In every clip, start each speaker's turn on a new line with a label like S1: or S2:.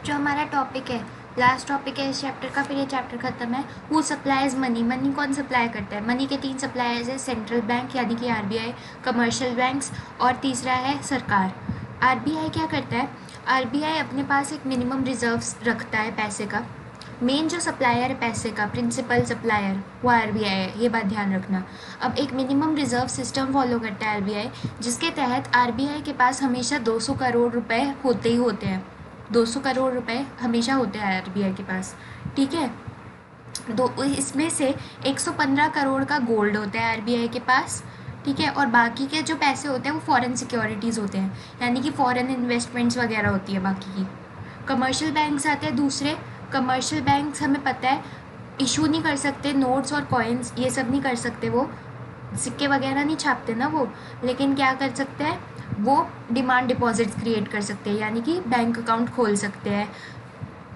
S1: जो हमारा टॉपिक है, लास्ट टॉपिक है इस चैप्टर का, फिर ये चैप्टर खत्म है। हु सप्लाइज मनी, मनी कौन सप्लाई करता है? मनी के 3 सप्लायर्स है, सेंट्रल बैंक यानी कि आरबीआई, कमर्शियल बैंक्स और तीसरा है सरकार। आरबीआई क्या करता है? आरबीआई अपने पास एक मिनिमम रिजर्व्स रखता है पैसे का। मेन जो सप्लायर है पैसे का, प्रिंसिपल सप्लायर, वो आरबीआई है, ये बात ध्यान रखना। अब एक मिनिमम रिजर्व सिस्टम फॉलो करता है आरबीआई, जिसके तहत आरबीआई के पास हमेशा 200 करोड़ रुपए होते ही होते हैं। 200 करोड़ रुपए हमेशा होते हैं आरबीआई के पास, ठीक है। इसमें से 115 करोड़ का गोल्ड होता है आरबीआई के पास, ठीक है। और बाकी के जो पैसे होते हैं वो फॉरेन सिक्योरिटीज़ होते हैं, यानी कि फॉरेन इन्वेस्टमेंट्स वगैरह होती है बाकी की। कमर्शियल बैंक्स आते हैं दूसरे। कमर्शियल बैंक्स हमें पता है इशू नहीं कर सकते नोट्स और कॉइन्स, ये सब नहीं कर सकते, वो सिक्के वगैरह नहीं छापते ना वो, लेकिन क्या कर सकते हैं वो डिमांड डिपॉजिट्स क्रिएट कर सकते हैं, यानी कि बैंक अकाउंट खोल सकते हैं।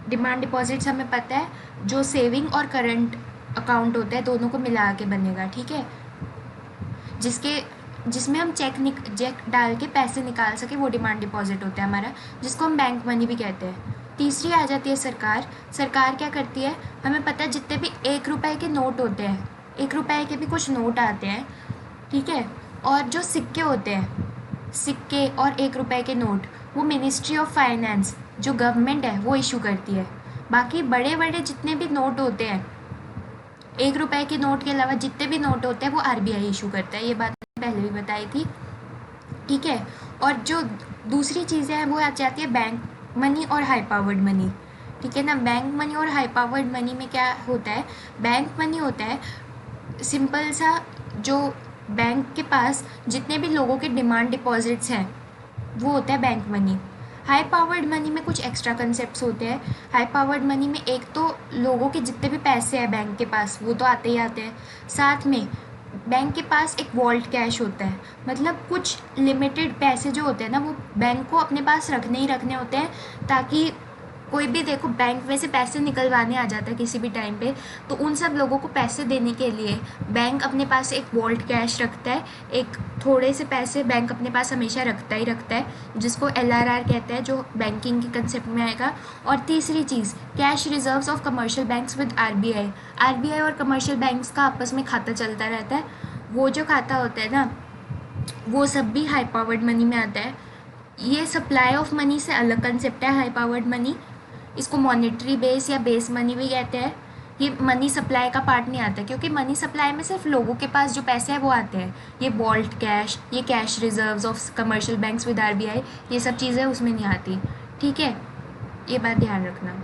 S1: डिमांड डिपॉजिट्स हमें पता है जो सेविंग और करंट अकाउंट होता है दोनों को मिला के बनेगा, ठीक है, जिसमें हम चेक डाल के पैसे निकाल सके, वो डिमांड डिपॉजिट होता है हमारा, जिसको हम बैंक मनी भी कहते हैं। तीसरी आ जाती है सरकार। सरकार क्या करती है? हमें पता है जितने भी 1 रुपए के नोट होते हैं, 1 रुपए के भी कुछ नोट आते हैं, ठीक है, और जो सिक्के होते हैं, सिक्के और 1 रुपए के नोट, वो मिनिस्ट्री ऑफ फाइनेंस जो गवर्नमेंट है वो इशू करती है। बाकी बड़े बड़े जितने भी नोट होते हैं, 1 रुपए के नोट के अलावा जितने भी नोट होते हैं वो आरबीआई इशू करता है, ये बात मैंने पहले भी बताई थी, ठीक है। और जो दूसरी चीज़ें हैं वो आ जाती है बैंक मनी और हाई पावर्ड मनी, ठीक है ना। बैंक मनी और हाई पावर्ड मनी में क्या होता है? बैंक मनी होता है सिंपल सा, जो बैंक के पास जितने भी लोगों के डिमांड डिपॉजिट्स हैं वो होता है bank money. High powered money में कुछ एक्स्ट्रा कंसेप्ट्स होते हैं। हाई पावर्ड मनी में एक तो लोगों के जितने भी पैसे हैं बैंक के पास वो तो आते ही आते हैं, साथ में बैंक के पास एक वॉल्ट कैश होता है, मतलब कुछ लिमिटेड पैसे जो होते हैं ना वो बैंक को अपने पास रखने ही रखने होते हैं, ताकि कोई भी देखो बैंक में से पैसे निकलवाने आ जाता है किसी भी टाइम पे, तो उन सब लोगों को पैसे देने के लिए बैंक अपने पास एक वॉल्ट कैश रखता है। एक थोड़े से पैसे बैंक अपने पास हमेशा रखता ही रखता है, जिसको एलआरआर कहते हैं, जो बैंकिंग के कंसेप्ट में आएगा। और तीसरी चीज़, cash reserves of commercial banks with RBI. RBI और कमर्शियल बैंक्स का आपस में खाता चलता रहता है, वो जो खाता होता है ना वो सब भी हाई पावर्ड मनी में आता है। ये सप्लाई ऑफ मनी से अलग कंसेप्ट है हाई पावर्ड मनी, इसको मॉनेटरी बेस या बेस मनी भी कहते हैं। ये मनी सप्लाई का पार्ट नहीं आता, क्योंकि मनी सप्लाई में सिर्फ लोगों के पास जो पैसे हैं वो आते हैं। ये वॉल्ट कैश, ये cash reserves of commercial banks with RBI, ये सब चीज़ें उसमें नहीं आती, ठीक है, ये बात ध्यान रखना।